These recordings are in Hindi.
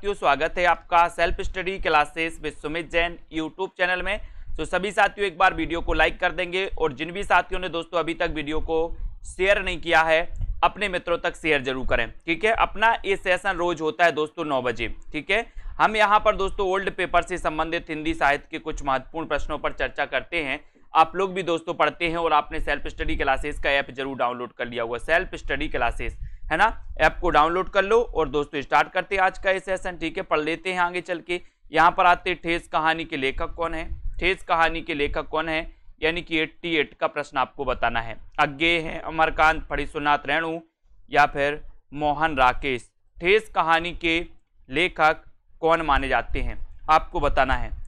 साथियों, स्वागत है आपका self study classes with Sumit Jain YouTube channel में। तो सभी साथियों एक बार वीडियो को लाइक कर देंगे और जिन भी साथियों ने दोस्तों अभी तक वीडियो को शेयर नहीं किया है अपने मित्रों तक शेयर जरूर करें। ठीक है, अपना ये सेशन रोज होता है दोस्तों 9 बजे। ठीक है, हम यहाँ पर दोस्तों ओल्ड पेपर से संबंधित हिंदी साहित्य के कुछ महत्वपूर्ण प्रश्नों पर चर्चा करते हैं। आप लोग भी दोस्तों पढ़ते हैं और आपने सेल्फ स्टडी क्लासेस का ऐप जरूर डाउनलोड कर लिया हुआ, सेल्फ स्टडी क्लासेस है ना। ऐप को डाउनलोड कर लो और दोस्तों स्टार्ट करते हैं आज का ये सेशन। ठीक है, पढ़ लेते हैं आगे चल के। यहाँ पर आते हैं ठेस कहानी के लेखक कौन है। ठेस कहानी के लेखक कौन है, यानी कि 88 का प्रश्न आपको बताना है। अज्ञेय है अमरकांत, फणीश्वरनाथ रेणु या फिर मोहन राकेश। ठेस कहानी के लेखक कौन माने जाते हैं आपको बताना है।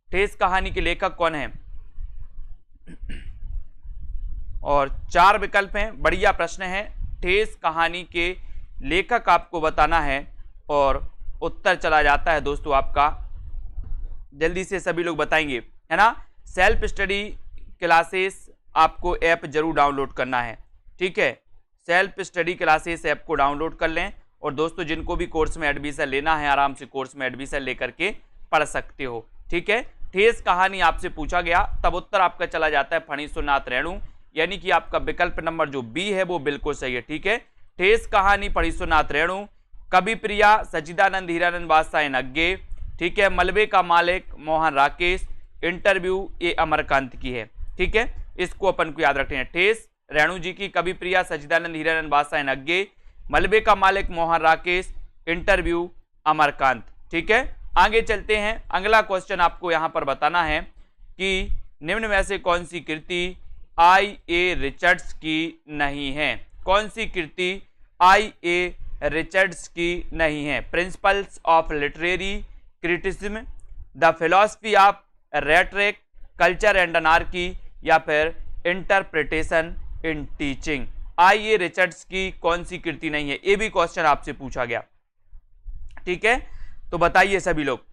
ठेस कहानी के लेखक कौन है और 4 विकल्प हैं। बढ़िया प्रश्न है। ठेस कहानी के लेखक आपको बताना है और उत्तर चला जाता है दोस्तों आपका, जल्दी से सभी लोग बताएंगे है ना। सेल्फ स्टडी क्लासेस आपको ऐप जरूर डाउनलोड करना है। ठीक है, सेल्फ स्टडी क्लासेस ऐप को डाउनलोड कर लें और दोस्तों जिनको भी कोर्स में एडमिशन लेना है आराम से कोर्स में एडमिशन लेकर के पढ़ सकते हो। ठीक है, ठेस कहानी आपसे पूछा गया तब उत्तर आपका चला जाता है फणीश्वरनाथ रेणु, यानी कि आपका विकल्प नंबर जो बी है वो बिल्कुल सही है। ठीक है, ठेस कहानी फणीश्वरनाथ रेणु, कवि प्रिया सच्चिदानंद हीरानंद बादशाह अज्ञेय। ठीक है, मलबे का मालिक मोहन राकेश, इंटरव्यू ये अमरकांत की है। ठीक है, इसको अपन को याद रखना है। ठेस रेणु जी की, कवि प्रिया सच्चिदानंद हीरानंद बादशाह अज्ञेय, मलबे का मालिक मोहन राकेश, इंटरव्यू अमरकांत। ठीक है, आगे चलते हैं। अगला क्वेश्चन आपको यहां पर बताना है कि निम्न में से कौन सी कृति I.A. रिचर्ड्स की नहीं है। कौन सी कृति I.A. रिचर्ड्स की नहीं है। Principles of literary criticism, the philosophy of rhetoric, culture and anarchy या फिर interpretation in teaching. I.A. Richards की कौन सी कृति नहीं है, ये भी क्वेश्चन आपसे पूछा गया। ठीक है, तो बताइए सभी लोग।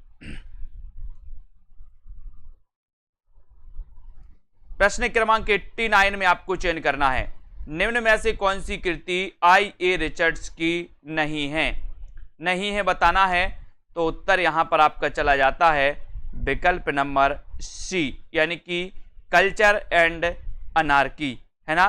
प्रश्न क्रमांक 89 में आपको चयन करना है। निम्न में से कौन सी कृति I.A. रिचर्ड्स की नहीं है, नहीं है बताना है। तो उत्तर यहां पर आपका चला जाता है विकल्प नंबर सी, यानी कि कल्चर एंड अनार्की है ना।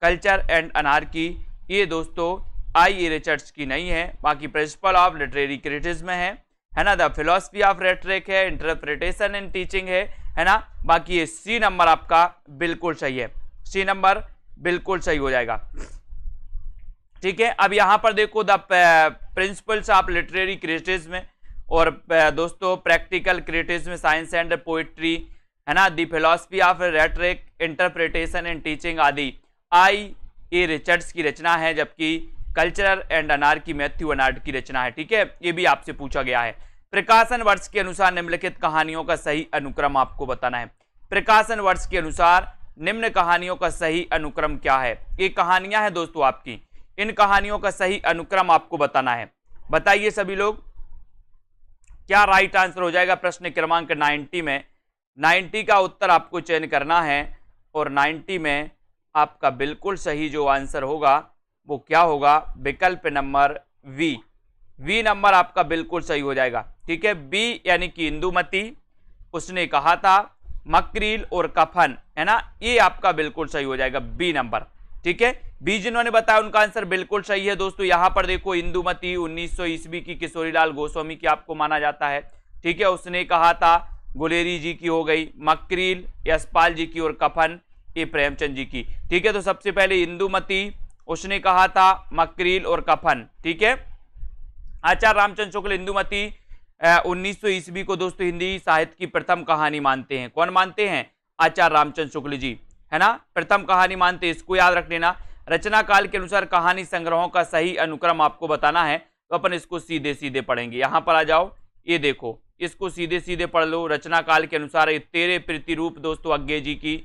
कल्चर एंड अनार्की ये दोस्तों I.A. रिचर्ड्स की नहीं है। बाकी प्रिंसिपल ऑफ लिटरेरी क्रिटिसिज्म है ना, द फिलॉसफी ऑफ रेटरिक है, इंटरप्रिटेशन इन टीचिंग है ना। बाकी ये सी नंबर आपका बिल्कुल सही है, सी नंबर बिल्कुल सही हो जाएगा। ठीक है, अब यहां पर देखो the principles of literary criticism और दोस्तों practical criticism, science and poetry है ना, the philosophy of rhetoric, interpretation in teaching आदि I.A. रिचर्ड्स की रचना है, जबकि culture and anarchy Matthew Arnold की रचना है। ठीक है, ये भी आपसे पूछा गया है। प्रकाशन वर्ष के अनुसार निम्नलिखित कहानियों का सही अनुक्रम आपको बताना है। प्रकाशन वर्ष के अनुसार निम्न कहानियों का सही अनुक्रम क्या है। ये कहानियां हैं दोस्तों आपकी, इन कहानियों का सही अनुक्रम आपको बताना है। बताइए सभी लोग क्या राइट आंसर हो जाएगा प्रश्न क्रमांक 90 में। 90 का उत्तर आपको चयन करना है और 90 में आपका बिल्कुल सही जो आंसर होगा वो क्या होगा, विकल्प नंबर वी। वी नंबर आपका बिल्कुल सही हो जाएगा। ठीक है, बी यानी कि इंदुमती, उसने कहा था मकरील और कफन है ना, ये आपका बिल्कुल सही हो जाएगा बी नंबर। ठीक है, बी जिन्होंने बताया उनका आंसर बिल्कुल सही है दोस्तों। यहां पर देखो इंदुमती 1900 ईस्वी की किशोरीलाल गोस्वामी की आपको माना जाता है। ठीक है, उसने कहा था गुलेरी जी की हो गई, मकरील यशपाल जी की और कफन ये प्रेमचंद जी की। ठीक है, तो सबसे पहले इंदुमती, उसने कहा था मकरील और कफन। ठीक है, आचार्य रामचंद्र शुक्ल इंदुमती 1900 ईस्वी को दोस्तों हिंदी साहित्य की प्रथम कहानी मानते हैं। कौन मानते हैं, आचार्य रामचंद्र शुक्ल जी है ना, प्रथम कहानी मानते हैं, इसको याद रख लेना। रचना काल के अनुसार कहानी संग्रहों का सही अनुक्रम आपको बताना है, तो अपन इसको सीधे सीधे पढ़ेंगे। यहां पर आ जाओ, ये देखो इसको सीधे सीधे पढ़ लो। रचना काल के अनुसार ये तेरे प्रतिरूप दोस्तों अज्ञेय जी की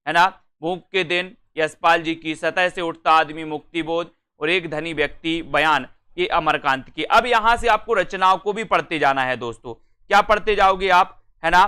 है ना, भूख के दिन यशपाल जी की, सतह से उठता आदमी मुक्तिबोध और एक धनी व्यक्ति बयान ये अमरकांत की। अब यहां से आपको रचनाओं को भी पढ़ते जाना है दोस्तों। क्या पढ़ते जाओगे आप है ना,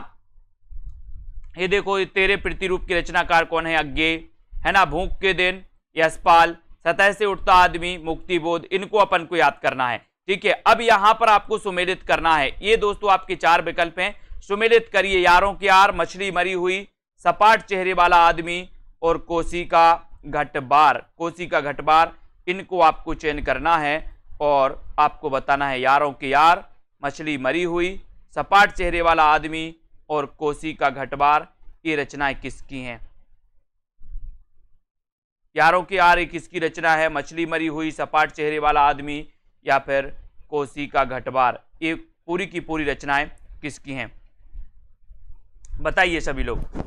ये देखो तेरे प्रतिरूप की रचनाकार कौन है, अज्ञेय है ना, भूख के दिन यशपाल, सतह से उठता आदमी मुक्तिबोध, इनको अपन को याद करना है। ठीक है। अब यहां पर आपको सुमेलित करना है। ये दोस्तों आपके 4 विकल्प हैं, सुमेलित करिए। यारों की यार, मछली मरी हुई, सपाट चेहरे वाला आदमी और कोसी का घटबार। कोसी का घटबार, इनको आपको चयन करना है और आपको बताना है यारों की यार, मछली मरी हुई, सपाट चेहरे वाला आदमी और कोसी का घटबार, ये रचनाएं किसकी हैं। यारों की यार ये किसकी रचना है, मछली मरी हुई, सपाट चेहरे वाला आदमी या फिर कोसी का घटबार, ये पूरी की पूरी रचनाएं किसकी हैं, बताइए सभी लोग।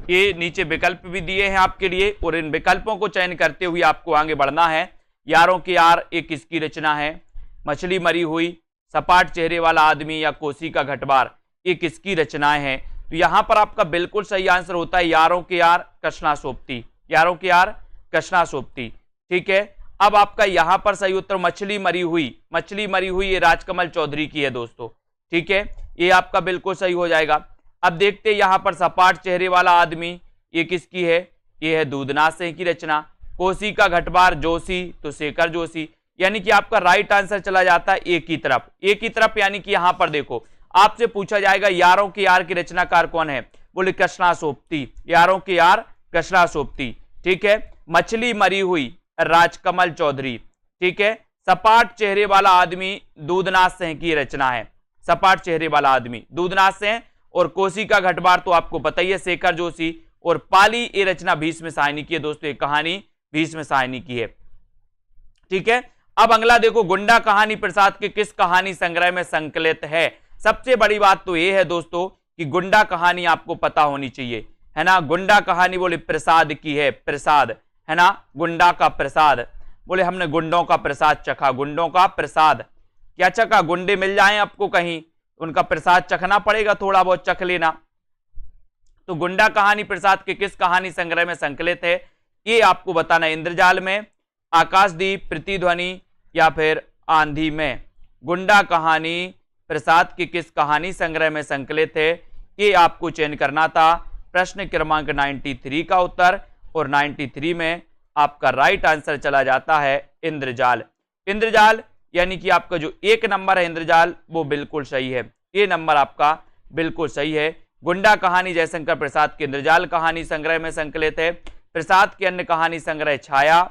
ये नीचे विकल्प भी दिए हैं आपके लिए और इन विकल्पों को चयन करते हुए आपको आगे बढ़ना है। यारों की यार ये किसकी रचना है, मछली मरी हुई, सपाट चेहरे वाला आदमी या कोसी का घटबार, ये किसकी रचनाएं हैं। तो यहां पर आपका बिल्कुल सही आंसर होता है यारों के यार कृष्णा सोबती। यारों के यार कृष्णा सोबती, ठीक है। अब आपका यहां पर सही उत्तर मछली मरी हुई, मछली मरी हुई ये राजकमल चौधरी की है दोस्तों, ठीक है, ये आपका बिल्कुल सही हो जाएगा। अब देखते हैं यहां पर सपाट चेहरे वाला आदमी, ये किसकी है, ये है दूधनाथ सिंह की रचना। कोसी का घटबार जोशी, तो शेखर जोशी, यानी कि आपका राइट आंसर चला जाता है एक ही तरफ, एक ही तरफ। यानी कि यहां पर देखो आपसे पूछा जाएगा यारों के यार की रचनाकार कौन है, बोले कृष्णा सोबती। यारों के यार कृष्णा सोबती, ठीक है। मछली मरी हुई राजकमल चौधरी, ठीक है। सपाट चेहरे वाला आदमी दूधनाथ सिंह की रचना है, सपाट चेहरे वाला आदमी दूधनाथ सिंह। और कोसी का घटबार तो आपको पता ही है शेखर जोशी। और पाली ये रचना भीष्म साहनी की है दोस्तों, ये कहानी भीष्म साहनी की है, ठीक है। अब अगला देखो, गुंडा कहानी प्रसाद के किस कहानी संग्रह में संकलित है। सबसे बड़ी बात तो यह है दोस्तों कि गुंडा कहानी आपको पता होनी चाहिए, है ना। गुंडा कहानी बोले प्रसाद की है, प्रसाद, है ना, गुंडा का प्रसाद, बोले हमने गुंडों का प्रसाद चखा, गुंडों का प्रसाद क्या चखा, गुंडे मिल जाएं आपको कहीं, उनका प्रसाद चखना पड़ेगा, थोड़ा बहुत चख लेना। तो गुंडा कहानी प्रसाद के किस कहानी संग्रह में संकलित है, ये आपको बताना है। इंद्रजाल में, आकाशदीप, प्रतिध्वनि या फिर आंधी में। गुंडा कहानी प्रसाद के किस कहानी संग्रह में संकलित है, ये आपको चयन करना था। प्रश्न क्रमांक 93 का उत्तर, और 93 में आपका राइट आंसर चला जाता है इंद्रजाल। इंद्रजाल यानी कि आपका जो 1 नंबर है इंद्रजाल, वो बिल्कुल सही है, ये नंबर आपका बिल्कुल सही है। गुंडा कहानी जयशंकर प्रसाद के इंद्रजाल कहानी संग्रह में संकलित है। प्रसाद के अन्य कहानी संग्रह छाया,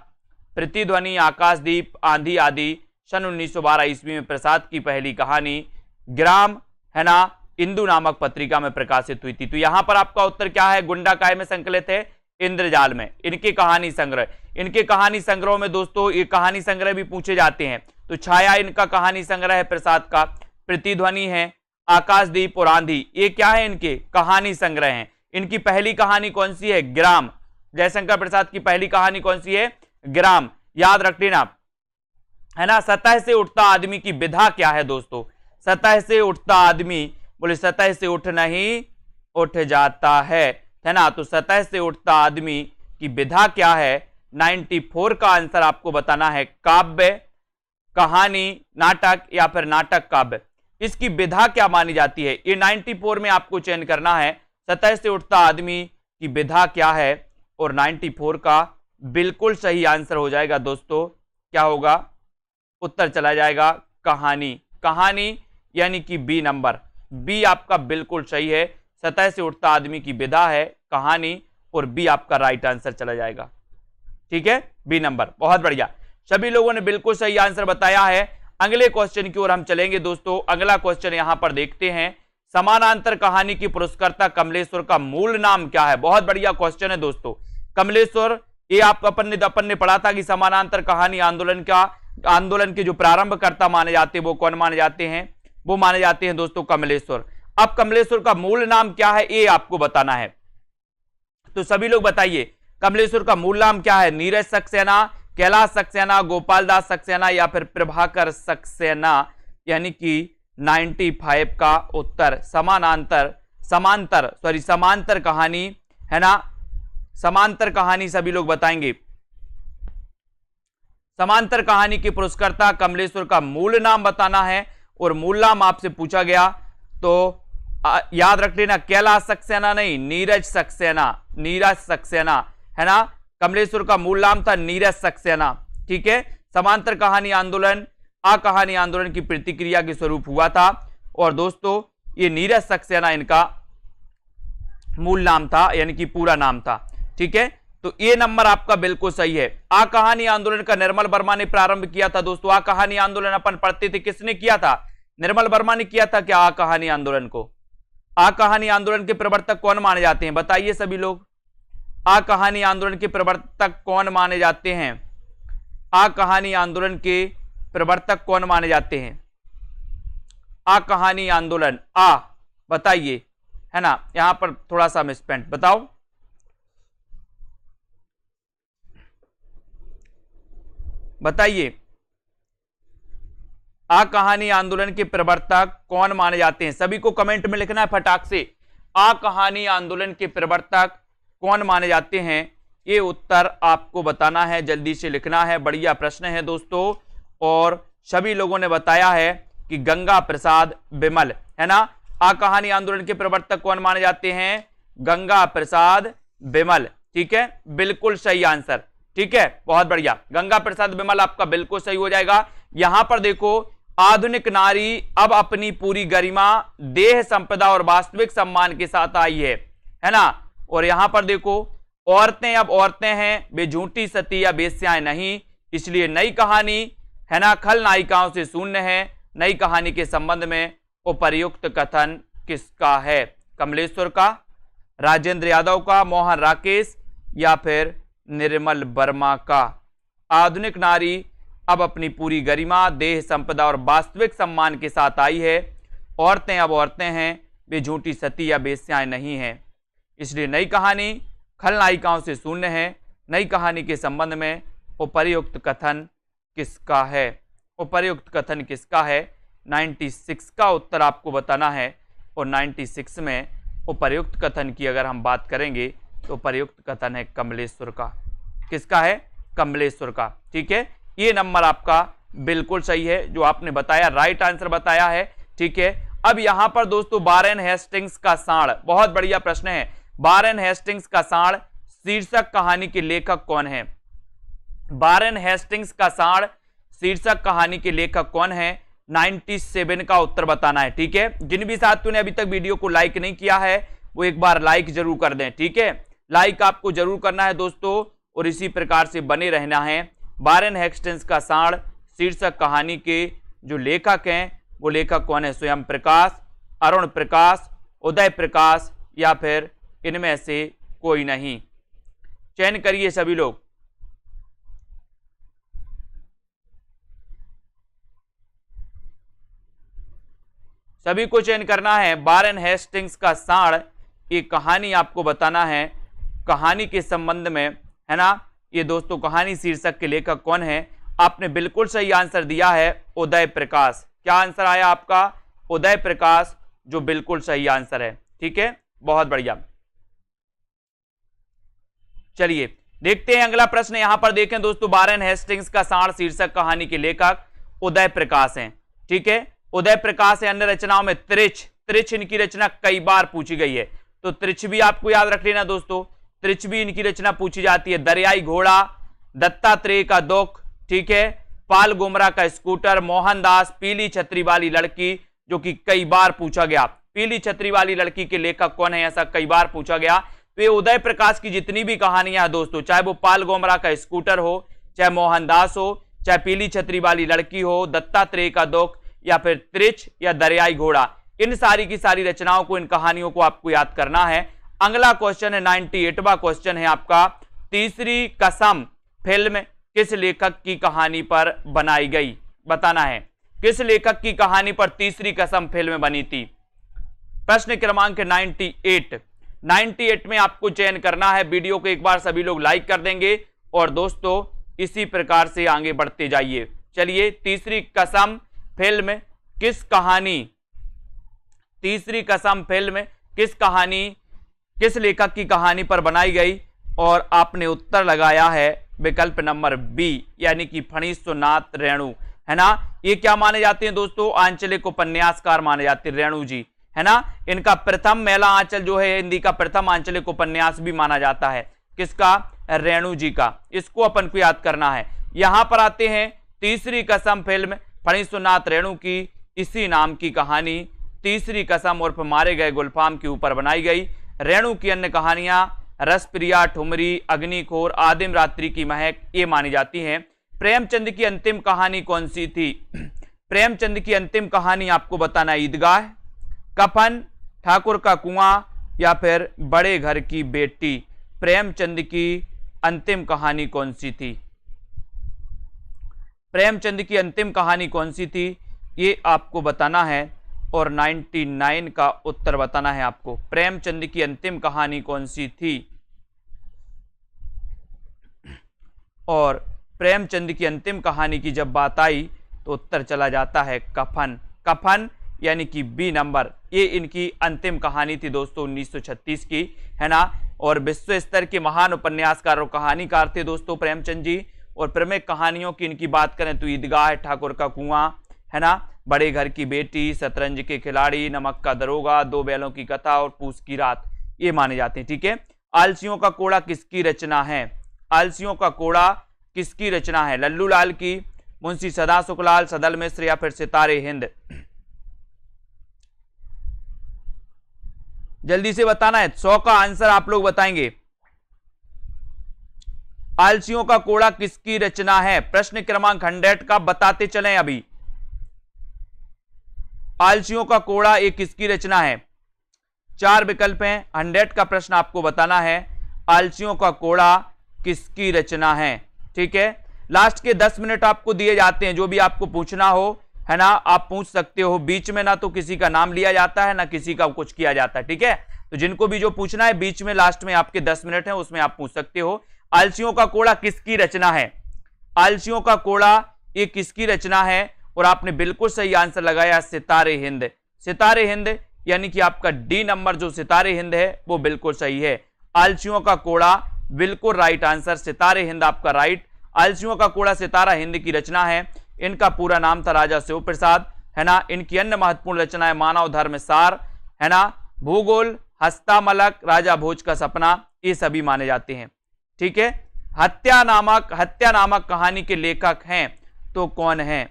प्रतिध्वनि, आकाशदीप, आंधी आदि सन 1912 ईस्वी में प्रसाद की पहली कहानी ग्राम, है ना, इंदु नामक पत्रिका में प्रकाशित हुई थी। तो यहां पर आपका उत्तर क्या है, गुंडा काय में संकलित है, इंद्रजाल में। इनके कहानी संग्रह, इनके कहानी संग्रह में दोस्तों ये कहानी संग्रह भी पूछे जाते हैं। तो छाया इनका कहानी संग्रह है प्रसाद का, प्रतिध्वनि है, आकाशदीप और आंधी ये क्या है, इनके कहानी संग्रह हैं। इनकी पहली कहानी कौन सी है, ग्राम। जयशंकर प्रसाद की पहली कहानी कौन सी है, ग्राम, याद रख लेना, है ना। सतह से उठता आदमी की विधा क्या है दोस्तों, सतह से उठता आदमी, बोले सतह से उठ नहीं उठ जाता है ना। तो सतह से उठता आदमी की विधा क्या है, 94 का आंसर आपको बताना है। काव्य, कहानी, नाटक या फिर नाटक काव्य, इसकी विधा क्या मानी जाती है, ये 94 में आपको चयन करना है। सतह से उठता आदमी की विधा क्या है, और 94 का बिल्कुल सही आंसर हो जाएगा दोस्तों, क्या होगा, उत्तर चला जाएगा कहानी। कहानी यानी कि बी नंबर, बी आपका बिल्कुल सही है। सतह से उठता आदमी की विधा है कहानी, और बी आपका राइट आंसर चला जाएगा, ठीक है, बी नंबर। बहुत बढ़िया, सभी लोगों ने बिल्कुल सही आंसर बताया है। अगले क्वेश्चन की ओर हम चलेंगे दोस्तों। अगला क्वेश्चन यहां पर देखते हैं, समानांतर कहानी की पुरस्कर्ता कमलेश्वर का मूल नाम क्या है। बहुत बढ़िया क्वेश्चन है दोस्तों। कमलेश्वर, ये आप अपन ने पढ़ा था कि समानांतर कहानी आंदोलन के जो प्रारंभकर्ता माने जाते हैं वो कौन माने जाते हैं, वो माने जाते हैं दोस्तों कमलेश्वर। अब कमलेश्वर का मूल नाम क्या है, ये आपको बताना है। तो सभी लोग बताइए कमलेश्वर का मूल नाम क्या है, नीरज सक्सेना, कैलाश सक्सेना, गोपाल दास सक्सेना या फिर प्रभाकर सक्सेना। यानी कि 95 का उत्तर समांतर कहानी, है ना, समांतर कहानी सभी लोग बताएंगे। समांतर कहानी के पुरस्कर्ता कमलेश्वर का मूल नाम बताना है, और मूल नाम आपसे पूछा गया तो याद रख लेना, कैलाश सक्सेना नहीं, नीरज सक्सेना, नीरज सक्सेना, है ना। कमलेश्वर का मूल नाम था नीरज सक्सेना, ठीक है। समांतर कहानी आंदोलन आ कहानी आंदोलन की प्रतिक्रिया के स्वरूप हुआ था। और दोस्तों ये नीरज सक्सेना इनका मूल नाम था, यानी कि पूरा नाम था। ठीक है, तो ये नंबर आपका बिल्कुल सही है। आ कहानी आंदोलन का निर्मल वर्मा ने प्रारंभ किया था। दोस्तों आ कहानी आंदोलन अपन पढ़ते थे, किसने किया था? निर्मल वर्मा ने किया था क्या आ कहानी आंदोलन को? आ कहानी आंदोलन के प्रवर्तक कौन माने जाते हैं? बताइए सभी लोग, आ कहानी आंदोलन के प्रवर्तक कौन माने जाते हैं? आ कहानी आंदोलन के प्रवर्तक कौन माने जाते हैं? आ कहानी आंदोलन, आ बताइए, है ना, यहां पर थोड़ा सा मिसप्रिंट, बताओ। बताइए आ कहानी आंदोलन के प्रवर्तक कौन माने जाते हैं? सभी को कमेंट में लिखना है फटाक से, आ कहानी आंदोलन के प्रवर्तक कौन माने जाते हैं? ये उत्तर आपको बताना है, जल्दी से लिखना है। बढ़िया प्रश्न है दोस्तों, और सभी लोगों ने बताया है कि गंगा प्रसाद बिमल, है ना। आ कहानी आंदोलन के प्रवर्तक कौन माने जाते हैं? गंगा प्रसाद बिमल। ठीक है, बिल्कुल सही आंसर। ठीक है, बहुत बढ़िया, गंगा प्रसाद बिमल आपका बिल्कुल सही हो जाएगा। यहां पर देखो, आधुनिक नारी अब अपनी पूरी गरिमा, देह संपदा और वास्तविक सम्मान के साथ आई है ना। और यहां पर देखो, औरतें अब औरतें हैं, वे झूठी सती या वेश्याएं नहीं, इसलिए नई कहानी, है ना, खलनायिकाओं से शून्य है। नई कहानी के संबंध में उपर्युक्त कथन किसका है? कमलेश्वर का, राजेंद्र यादव का, मोहन राकेश या फिर निर्मल वर्मा का? आधुनिक नारी अब अपनी पूरी गरिमा, देह संपदा और वास्तविक सम्मान के साथ आई है। औरतें अब औरतें हैं, वे झूठी सती या वेश्याएं नहीं हैं, इसलिए नई कहानी खलनायिकाओं से शून्य है। नई कहानी के संबंध में उपर्युक्त कथन किसका है? उपर्युक्त कथन किसका है? 96 का उत्तर आपको बताना है। और 96 में उपर्युक्त कथन की अगर हम बात करेंगे तो उपर्युक्त कथन है कमलेश्वर का। किसका है? कमलेश्वर का। ठीक है, ये नंबर आपका बिल्कुल सही है, जो आपने बताया, राइट आंसर बताया है। ठीक है, अब यहां पर दोस्तों वारेन हेस्टिंग्स का सांड, बहुत बढ़िया प्रश्न है। वारेन हेस्टिंग्स का सांड शीर्षक कहानी के लेखक कौन है? वारेन हेस्टिंग्स का सांड शीर्षक कहानी के लेखक कौन है? 97 का उत्तर बताना है। ठीक है, जिन भी साथियों ने अभी तक वीडियो को लाइक नहीं किया है वो एक बार लाइक जरूर कर दें। ठीक है, लाइक आपको जरूर करना है दोस्तों, और इसी प्रकार से बने रहना है। वारेन हेस्टिंग्स का सांड शीर्षक कहानी के जो लेखक हैं वो लेखक कौन है? स्वयं प्रकाश, अरुण प्रकाश, उदय प्रकाश या फिर इनमें से कोई नहीं? चयन करिए सभी लोग। सभी को चयन करना है। वारेन हेस्टिंग्स का सांड, ये कहानी आपको बताना है, कहानी के संबंध में, है ना। ये दोस्तों कहानी शीर्षक के लेखक कौन है? आपने बिल्कुल सही आंसर दिया है, उदय प्रकाश। क्या आंसर आया आपका? उदय प्रकाश, जो बिल्कुल सही आंसर है। ठीक है, बहुत बढ़िया। चलिए देखते हैं अगला प्रश्न। यहां पर देखें दोस्तों, वारेन हेस्टिंग्स का सांड शीर्षक कहानी के लेखक उदय प्रकाश हैं। ठीक है, उदय प्रकाश है। अन्य रचनाओं में त्रिच इनकी रचना कई बार पूछी गई है, तो त्रिच भी आपको याद रख लेना दोस्तों, त्रिच भी इनकी रचना पूछी जाती है। दरियाई घोड़ा, दत्तात्रेय का दुख, ठीक है, पाल गुमरा का स्कूटर, मोहनदास, पीली छतरी वाली लड़की, जो कि कई बार पूछा गया। पीली छतरी वाली लड़की के लेखक कौन है? ऐसा कई बार पूछा गया। तो ये उदय प्रकाश की जितनी भी कहानियां हैं दोस्तों, चाहे वो पाल गुमरा का स्कूटर हो, चाहे मोहनदास हो, चाहे पीली छतरी वाली लड़की हो, दत्तात्रेय का दुख या फिर त्रिच या दरियाई घोड़ा, इन सारी की सारी रचनाओं को, इन कहानियों को आपको याद करना है। अगला क्वेश्चन है 98वां क्वेश्चन है आपका, तीसरी कसम फिल्म किस लेखक की कहानी पर बनाई गई? बताना है किस लेखक की कहानी पर तीसरी कसम फिल्म बनी थी। प्रश्न क्रमांक 98 में आपको चयन करना है। वीडियो को एक बार सभी लोग लाइक कर देंगे और दोस्तों इसी प्रकार से आगे बढ़ते जाइए। चलिए, तीसरी कसम फिल्म किस कहानी, तीसरी कसम फिल्म किस कहानी, किस लेखक की कहानी पर बनाई गई? और आपने उत्तर लगाया है विकल्प नंबर बी, यानी कि फणीश्वरनाथ रेणु, है ना। ये क्या माने जाते हैं दोस्तों? आंचलिक उपन्यासकार माने जाते हैं रेणु जी, है ना। इनका प्रथम मेला आंचल जो है हिंदी का प्रथम आंचलिक उपन्यास भी माना जाता है। किसका? रेणु जी का। इसको अपन को याद करना है। यहां पर आते हैं तीसरी कसम फिल्म फणीसुनाथ रेणु की इसी नाम की कहानी तीसरी कसम उर्फ मारे गए गुलफाम के ऊपर बनाई गई। रेणु की अन्य कहानियां रसप्रिया, ठुमरी, अग्निखोर, आदिम रात्रि की महक ये मानी जाती हैं। प्रेमचंद की अंतिम कहानी कौन सी थी? प्रेमचंद की अंतिम कहानी आपको बताना ईदगाह, कफन, ठाकुर का कुआं या फिर बड़े घर की बेटी। प्रेमचंद की अंतिम कहानी कौन सी थी? प्रेमचंद की अंतिम कहानी कौन सी थी ये आपको बताना है और 99 का उत्तर बताना है आपको। प्रेमचंद की अंतिम कहानी कौन सी थी? और प्रेमचंद की अंतिम कहानी की जब बात आई तो उत्तर चला जाता है कफन। कफन यानी कि बी नंबर, ये इनकी अंतिम कहानी थी दोस्तों 1936 की, है ना। और विश्व स्तर के महान उपन्यासकार और कहानीकार थे दोस्तों प्रेमचंद जी। और प्रमुख कहानियों की इनकी बात करें तो ईदगाह, ठाकुर का कुआं, है ना, बड़े घर की बेटी, शतरंज के खिलाड़ी, नमक का दरोगा, दो बैलों की कथा और पूस की रात ये माने जाते हैं। ठीक है। आलसियों का कोड़ा किसकी रचना है? आलसियों का कोड़ा किसकी रचना है? लल्लू लाल की, मुंशी सदा सुखलाल, सदल मिश्र या फिर सितारे हिंद? जल्दी से बताना है, 100 का आंसर आप लोग बताएंगे। आलसियों का कोड़ा किसकी रचना है? प्रश्न क्रमांक 100 का बताते चलें अभी। आलसियों का कोड़ा एक किसकी रचना है? 4 विकल्प हैं। 100 का प्रश्न आपको बताना है, आलसियों का कोड़ा किसकी रचना है। ठीक है। लास्ट के 10 मिनट आपको दिए जाते हैं, जो भी आपको पूछना हो, है ना, आप पूछ सकते हो। बीच में ना तो किसी का नाम लिया जाता है ना किसी का कुछ किया जाता है। ठीक है। तो जिनको भी जो पूछना है बीच में लास्ट में आपके 10 मिनट है उसमें आप पूछ सकते हो। आलसियों का कोड़ा किसकी रचना है? आलसियों का कोड़ा ये किसकी रचना है? और आपने बिल्कुल सही आंसर लगाया, सितारे हिंद। सितारे हिंद यानी कि आपका डी नंबर जो सितारे हिंद है वो बिल्कुल सही है। आलसियों का कोड़ा बिल्कुल राइट आंसर, सितारे हिंद आपका राइट। आलसियों का कोड़ा सितारा हिंद की रचना है। इनका पूरा नाम था राजा शिव प्रसाद, है ना। इनकी अन्य महत्वपूर्ण रचनाएं मानव धर्म सार, है ना, भूगोल, हस्तामलक, राजा भोज का सपना ये सभी माने जाते हैं। ठीक है। हत्या नामक कहानी के लेखक हैं तो कौन है?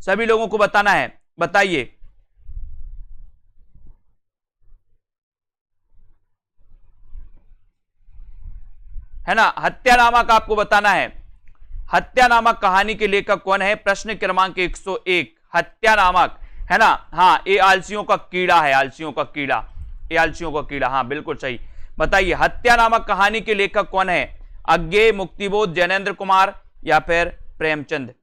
सभी लोगों को बताना है, बताइए। है ना, हत्या नामक आपको बताना है। हत्या नामक कहानी के लेखक कौन है? प्रश्न क्रमांक 101। हत्या नामक, है ना, हाँ, ये आलसियों का कीड़ा है। आलसियों का कीड़ा, ये आलसियों का कीड़ा, हाँ बिल्कुल सही। बताइए, हत्या नामक कहानी के लेखक कौन है? अज्ञे, मुक्तिबोध, जैनेन्द्र कुमार या फिर प्रेमचंद?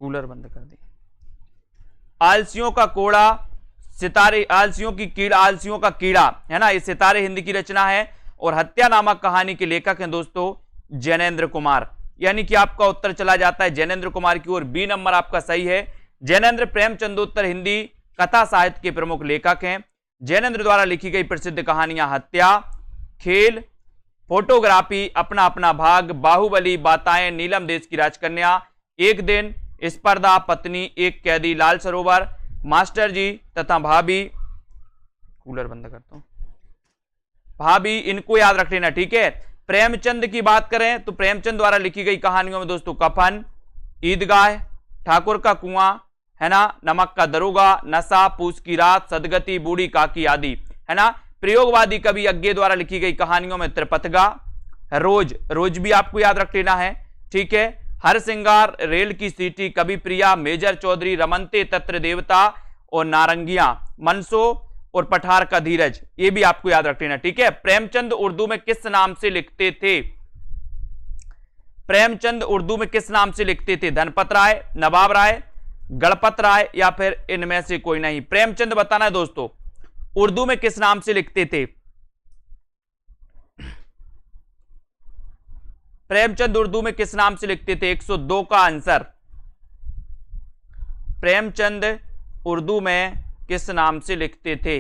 कूलर बंद कर दिए। आलसियों का कोड़ा, सितारे, आलसियों की कीड़ा, आलसियों का कीड़ा, है ना, ये सितारे हिंद की रचना है। और हत्या नामक कहानी के लेखक हैं दोस्तों जैनेन्द्र कुमार, यानी कि आपका उत्तर चला जाता है जैनेन्द्र कुमार की ओर। बी नंबर आपका सही है। जैनेन्द्र प्रेमचंदोत्तर हिंदी कथा साहित्य के प्रमुख लेखक हैं। जैनेन्द्र द्वारा लिखी गई प्रसिद्ध कहानियां हत्या, खेल, फोटोग्राफी, अपना अपना भाग, बाहुबली, बाताएं, नीलम देश की राजकन्या, एक दिन, स्पर्धा, पत्नी, एक कैदी, लाल सरोवर, मास्टर जी तथा भाभी। कूलर बंद करता हूं। भाभी, इनको याद रख लेना। ठीक है। प्रेमचंद की बात करें तो प्रेमचंद द्वारा लिखी गई कहानियों में दोस्तों कफन, ईदगाह, ठाकुर का कुआं, है ना, नमक का दरोगा, नशा, पूस की रात, सदगति, बूढ़ी काकी आदि, है ना। प्रयोगवादी कवि अज्ञे द्वारा लिखी गई कहानियों में त्रिपतगा, रोज, रोज भी आपको याद रख लेना है। ठीक है। हर सिंगार, रेल की सीटी, कवि प्रिया, मेजर चौधरी, रमनते, तत्र देवता और नारंगियां, मनसो और पठार का धीरज, ये भी आपको याद रख लेना। ठीक है। प्रेमचंद उर्दू में किस नाम से लिखते थे? प्रेमचंद उर्दू में किस नाम से लिखते थे? धनपत राय, नवाब राय, गणपत राय या फिर इनमें से कोई नहीं? प्रेमचंद बताना है दोस्तों, उर्दू में किस नाम से लिखते थे? प्रेमचंद उर्दू में किस नाम से लिखते थे? 102 का आंसर। प्रेमचंद उर्दू में किस नाम से लिखते थे?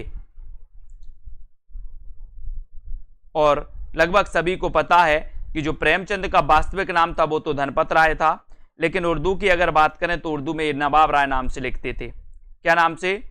और लगभग सभी को पता है कि जो प्रेमचंद का वास्तविक नाम था वो तो धनपत राय था। लेकिन उर्दू की अगर बात करें तो उर्दू में नवाब राय नाम से लिखते थे। क्या नाम से?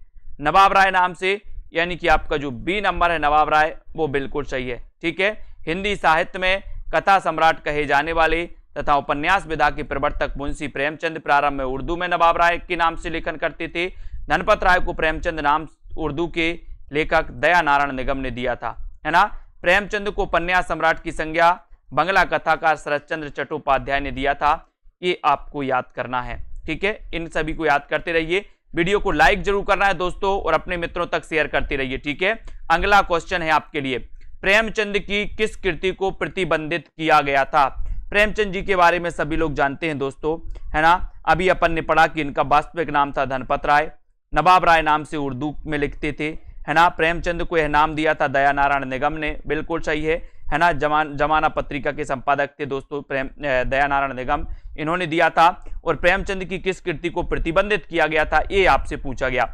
नवाब राय नाम से, यानी कि आपका जो बी नंबर है नवाब राय, वो बिल्कुल सही है। ठीक है। हिंदी साहित्य में कथा सम्राट कहे जाने वाले तथा उपन्यास विधा के प्रवर्तक मुंशी प्रेमचंद प्रारंभ में उर्दू में नवाब राय के नाम से लेखन करते थे। धनपत राय को प्रेमचंद नाम उर्दू के लेखक दया नारायण निगम ने दिया था, है ना। प्रेमचंद को उपन्यास सम्राट की संज्ञा बंगला कथाकार शरतचंद्र चट्टोपाध्याय ने दिया था। ये आपको याद करना है। ठीक है, इन सभी को याद करते रहिए। वीडियो को लाइक जरूर करना है दोस्तों और अपने मित्रों तक शेयर करते रहिए। ठीक है। अगला क्वेश्चन है आपके लिए, प्रेमचंद की किस कृति को प्रतिबंधित किया गया था? प्रेमचंद जी के बारे में सभी लोग जानते हैं दोस्तों, है ना। अभी अपन ने पढ़ा कि इनका वास्तविक नाम था धनपत राय, नवाब राय नाम से उर्दू में लिखते थे, है ना। प्रेमचंद को यह नाम दिया था दया नारायण निगम ने, बिल्कुल सही है ना। जमाना पत्रिका के संपादक थे दोस्तों दया नारायण निगम, इन्होंने दिया था। और प्रेमचंद की किस कृति को प्रतिबंधित किया गया था, ये आपसे पूछा गया।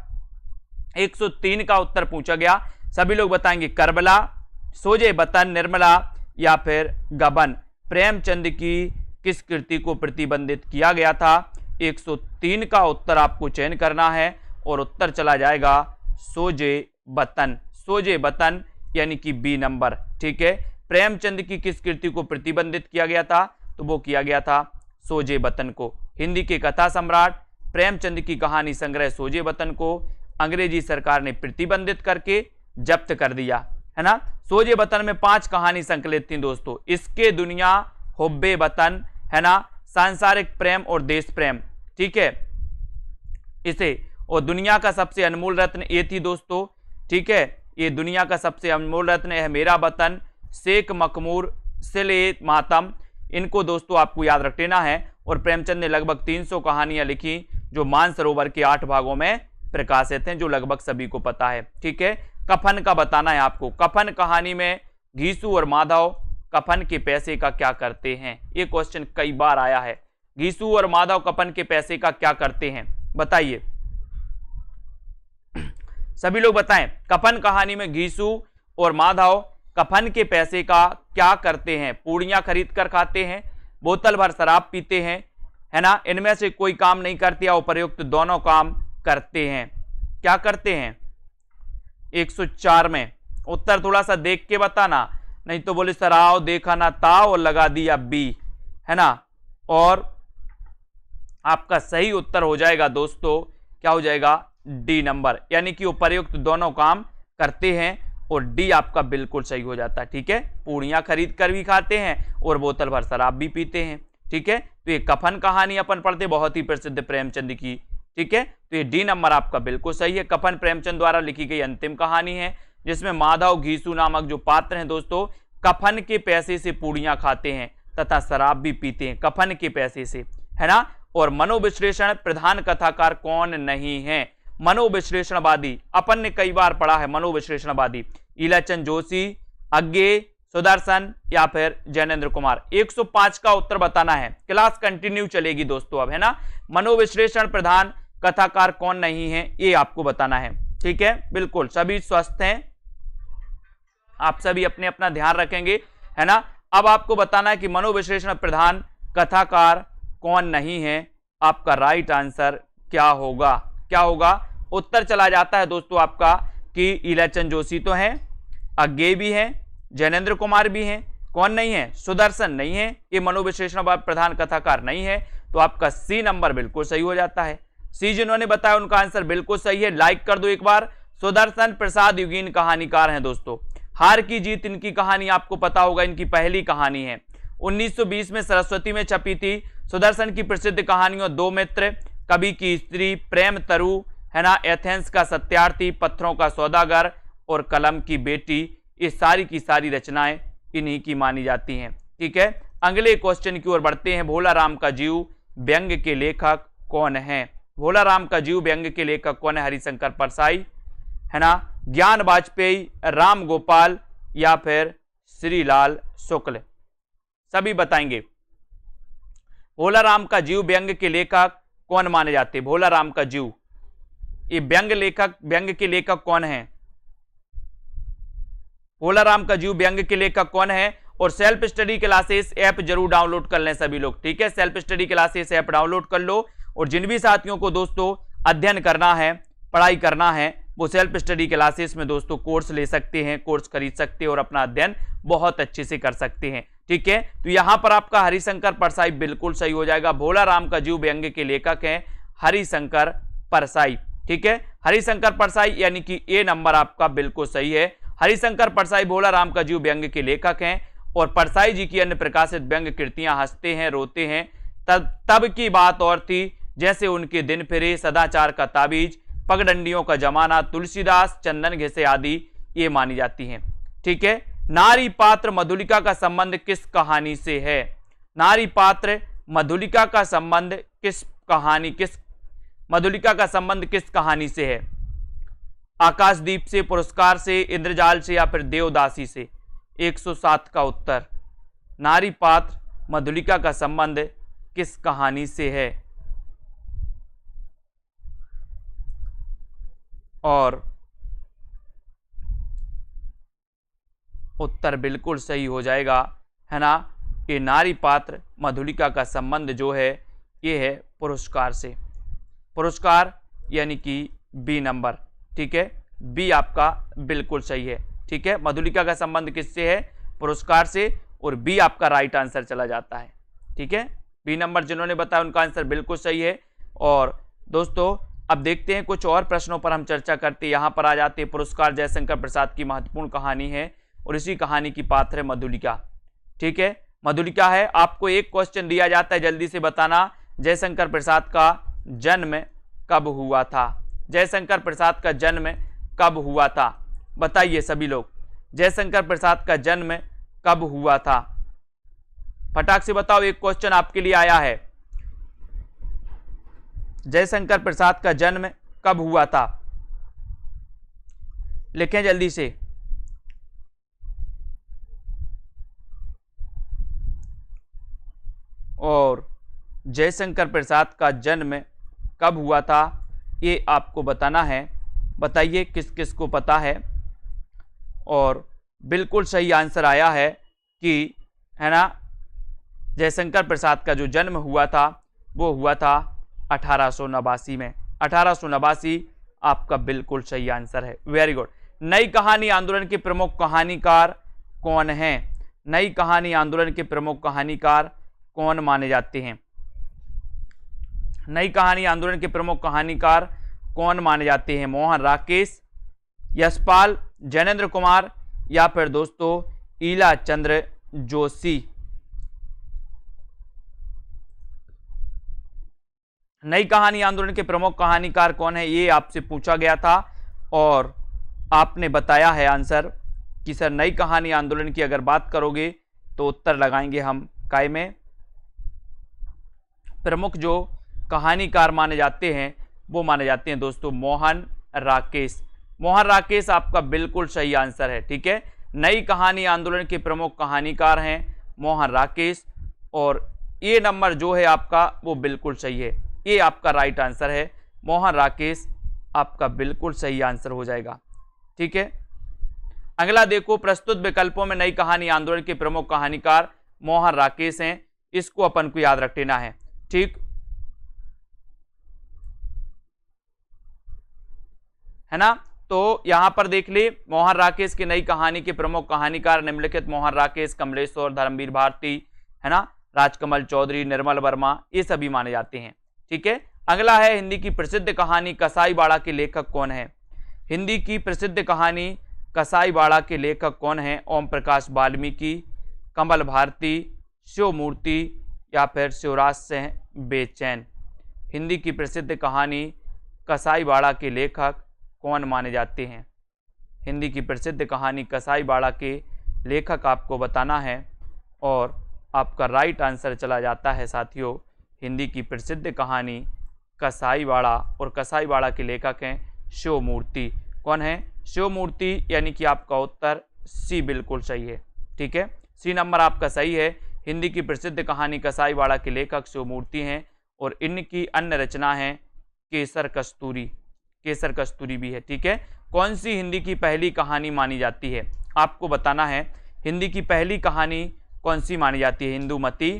103 का उत्तर पूछा गया। सभी लोग बताएंगे करबला, सोजे बतन, निर्मला या फिर गबन। प्रेमचंद की किस कृति को प्रतिबंधित किया गया था? 103 का उत्तर आपको चयन करना है और उत्तर चला जाएगा सोजे बतन। सोजे बतन यानी कि बी नंबर। ठीक है। प्रेमचंद की किस कृति को प्रतिबंधित किया गया था? तो वो किया गया था सोजे बतन को। हिंदी के कथा सम्राट प्रेमचंद की कहानी संग्रह सोजे बतन को अंग्रेजी सरकार ने प्रतिबंधित करके जब्त कर दिया, है ना। सोजे बतन में 5 कहानी संकलित थी दोस्तों, इसके दुनिया, हुब्बे वतन, है ना, सांसारिक प्रेम और देश प्रेम। ठीक है, इसे और दुनिया का सबसे अनमोल रत्न ये थी दोस्तों। ठीक है, ये दुनिया का सबसे अनमोल रत्न है मेरा वतन, शेख मखमूर, सिले मातम, इनको दोस्तों आपको याद रख लेना है। और प्रेमचंद ने लगभग 300 कहानियां लिखी जो मानसरोवर के 8 भागों में प्रकाशित हैं, जो लगभग सभी को पता है। ठीक है। कफन का बताना है आपको। कफन कहानी में घीसू और माधव कफन के पैसे का क्या करते हैं? ये क्वेश्चन कई बार आया है। घीसू और माधव कफन के पैसे का क्या करते हैं, बताइए सभी लोग बताएं। कफन कहानी में घीसू और माधव कफन के पैसे का क्या करते हैं? पूड़ियां खरीद कर खाते हैं, बोतल भर शराब पीते हैं, है ना। इनमें से कोई काम नहीं करते या उपर्युक्त दोनों काम करते हैं। क्या करते हैं? 104 में उत्तर थोड़ा सा देख के बताना, नहीं तो बोले सराव देखा ना ताव और लगा दिया बी, है ना। और आपका सही उत्तर हो जाएगा दोस्तों, क्या हो जाएगा? डी नंबर, यानी कि उपर्युक्त दोनों काम करते हैं और डी आपका बिल्कुल सही हो जाता है। ठीक है, पूड़ियां खरीद कर भी खाते हैं और बोतल भर शराब भी पीते हैं। ठीक है, तो ये कफन कहानी अपन पढ़ते, बहुत ही प्रसिद्ध प्रेमचंद की। ठीक है, तो ये डी नंबर आपका बिल्कुल सही है। कफन प्रेमचंद द्वारा लिखी गई अंतिम कहानी है जिसमें माधव घीसू नामक जो पात्र हैं दोस्तों, कफन के पैसे से पूड़ियां खाते हैं तथा शराब भी पीते हैं, कफन के पैसे से, है ना। और मनोविश्लेषण प्रधान कथाकार कौन नहीं है? मनोविश्लेषणवादी अपन ने कई बार पढ़ा है। मनोविश्लेषणवादी ईलाचंद जोशी, अज्ञे, सुदर्शन या फिर जैनेन्द्र कुमार। 105 का उत्तर बताना है। क्लास कंटिन्यू चलेगी दोस्तों अब, है ना। मनोविश्लेषण प्रधान कथाकार कौन नहीं है, ये आपको बताना है। ठीक है, बिल्कुल सभी स्वस्थ हैं, आप सभी अपने अपना ध्यान रखेंगे, है ना। अब आपको बताना है कि मनोविश्लेषण प्रधान कथाकार कौन नहीं है। आपका राइट आंसर क्या होगा? क्या होगा? उत्तर चला जाता है दोस्तों आपका कि ईलाचंद जोशी तो हैं, अज्ञे भी हैं, जैनेन्द्र कुमार भी हैं, कौन नहीं है? सुदर्शन नहीं है, ये मनोविश्लेषण प्रधान कथाकार नहीं है। तो आपका सी नंबर बिल्कुल सही हो जाता है। सी जिन्होंने बताया उनका आंसर बिल्कुल सही है, लाइक कर दो एक बार। सुदर्शन प्रसाद युगीन कहानीकार हैं दोस्तों। हार की जीत इनकी कहानी आपको पता होगा, इनकी पहली कहानी है, 1920 में सरस्वती में छपी थी। सुदर्शन की प्रसिद्ध कहानियों दो मित्र, कवि की स्त्री, प्रेम तरु, है ना, एथेंस का सत्यार्थी, पत्थरों का सौदागर और कलम की बेटी, ये सारी की सारी रचनाएं इन्हीं की मानी जाती हैं। ठीक है, अगले क्वेश्चन की ओर बढ़ते हैं। भोला राम का जीव व्यंग्य के लेखक कौन है? भोला राम का जीव व्यंग्य के लेखक कौन है? हरिशंकर परसाई, है ना, ज्ञान वाजपेयी, राम गोपाल या फिर श्रीलाल शुक्ल? सभी बताएंगे। भोला राम का जीव व्यंग्य के लेखक कौन माने जाते हैं? भोला राम का जीव, ये व्यंग्य के लेखक कौन है? भोला राम का जीव व्यंग्य के लेखक कौन है? और सेल्फ स्टडी क्लासेस ऐप जरूर डाउनलोड कर लें सभी लोग, ठीक है। Self study classes app download कर लो और जिन भी साथियों को दोस्तों अध्ययन करना है, पढ़ाई करना है, वो सेल्फ स्टडी क्लासेस में दोस्तों कोर्स ले सकते हैं, कोर्स खरीद सकते हैं और अपना अध्ययन बहुत अच्छे से कर सकते हैं, ठीक है। तो यहां पर आपका हरिशंकर परसाई बिल्कुल सही हो जाएगा। भोला राम का जीव व्यंग्य के लेखक हैं हरिशंकर परसाई, ठीक है। हरिशंकर परसाई यानी कि ए नंबर आपका बिल्कुल सही है। हरिशंकर परसाई भोला राम का जीव व्यंग्य के लेखक हैं और परसाई जी की अन्य प्रकाशित व्यंग्य कृतियां हंसते हैं, रोते हैं, तब की बात और थी, जैसे उनके दिन फिरे, सदाचार का ताबीज, पगडंडियों का जमाना, तुलसीदास, चंदन घिसे आदि ये मानी जाती हैं, ठीक है। नारी पात्र मधुलिका का संबंध किस कहानी से है? नारी पात्र मधुलिका का संबंध मधुलिका का संबंध किस कहानी से है? आकाशदीप से, पुरस्कार से, इंद्रजाल से या फिर देवदासी से? 107 का उत्तर। नारी पात्र मधुलिका का संबंध किस कहानी से है? और उत्तर बिल्कुल सही हो जाएगा, है ना, कि नारी पात्र मधुलिका का संबंध जो है ये है पुरस्कार से। पुरस्कार यानी कि बी नंबर, ठीक है, बी आपका बिल्कुल सही है, ठीक है। मधुलिका का संबंध किससे है? पुरस्कार से, और बी आपका राइट आंसर चला जाता है, ठीक है। बी नंबर जिन्होंने बताया उनका आंसर बिल्कुल सही है। और दोस्तों अब देखते हैं कुछ और प्रश्नों पर हम चर्चा करते हैं। यहाँ पर आ जाते हैं, पुरस्कार जयशंकर प्रसाद की महत्वपूर्ण कहानी है और इसी कहानी की पात्र है मधुलिका, ठीक है। मधुलिका है। आपको एक क्वेश्चन दिया जाता है, जल्दी से बताना, जयशंकर प्रसाद का जन्म कब हुआ था? जयशंकर प्रसाद का जन्म कब हुआ था? बताइए सभी लोग, जयशंकर प्रसाद का जन्म कब हुआ था? फटाक से बताओ, एक क्वेश्चन आपके लिए आया है। जयशंकर प्रसाद का जन्म कब हुआ था? लिखें जल्दी से। और जयशंकर प्रसाद का जन्म कब हुआ था ये आपको बताना है। बताइए किस किस को पता है। और बिल्कुल सही आंसर आया है कि, है ना, जयशंकर प्रसाद का जो जन्म हुआ था वो हुआ था 1889 में। 1889 आपका बिल्कुल सही आंसर है। Very good. नई कहानी आंदोलन के प्रमुख कहानीकार कौन हैं? नई कहानी आंदोलन के प्रमुख कहानीकार कौन माने जाते हैं? नई कहानी आंदोलन के प्रमुख कहानीकार कौन माने जाते हैं? मोहन राकेश, यशपाल, जैनेन्द्र कुमार या फिर दोस्तों ईला चंद्र जोशी? नई कहानी आंदोलन के प्रमुख कहानीकार कौन है, ये आपसे पूछा गया था और आपने बताया है आंसर कि सर नई कहानी आंदोलन की अगर बात करोगे तो उत्तर लगाएंगे हम काय में। प्रमुख जो कहानीकार माने जाते हैं वो माने जाते हैं दोस्तों मोहन राकेश। मोहन राकेश आपका बिल्कुल सही आंसर है, ठीक है। नई कहानी आंदोलन के प्रमुख कहानीकार हैं मोहन राकेश और ये नंबर जो है आपका वो बिल्कुल सही है, ये आपका राइट आंसर है। मोहन राकेश आपका बिल्कुल सही आंसर हो जाएगा, ठीक है। अगला देखो, प्रस्तुत विकल्पों में नई कहानी आंदोलन के प्रमुख कहानीकार मोहन राकेश हैं, इसको अपन को याद रख लेना है, ठीक है ना। तो यहां पर देख ले, मोहन राकेश की नई कहानी के प्रमुख कहानीकार निम्नलिखित मोहन राकेश, कमलेश्वर, धर्मवीर भारती, है ना, राजकमल चौधरी, निर्मल वर्मा, ये सभी माने जाते हैं, ठीक है। अगला है, हिंदी की प्रसिद्ध कहानी कसाईबाड़ा के लेखक कौन है? हिंदी की प्रसिद्ध कहानी कसाईबाड़ा के लेखक कौन है? ओम प्रकाश वाल्मीकि, कमल भारती, शिवमूर्ति या फिर शिवराज सिंह बेचैन? हिंदी की प्रसिद्ध कहानी कसाईबाड़ा के लेखक कौन माने जाते हैं? हिंदी की प्रसिद्ध कहानी कसाईबाड़ा के लेखक आपको बताना है और आपका राइट आंसर चला जाता है साथियों, हिंदी की प्रसिद्ध कहानी कसाईबाड़ा, और कसाईबाड़ा के लेखक हैं शिवमूर्ति। कौन है? शिवमूर्ति, यानी कि आपका उत्तर सी बिल्कुल सही है, ठीक है। सी नंबर आपका सही है। हिंदी की प्रसिद्ध कहानी कसाईबाड़ा के लेखक शिवमूर्ति हैं और इनकी अन्य रचना है केसर कस्तूरी। केसर कस्तूरी भी है, ठीक है। कौन सी हिंदी की पहली कहानी मानी जाती है? आपको बताना है। हिंदी की पहली कहानी कौन सी मानी जाती है? इंदुमती,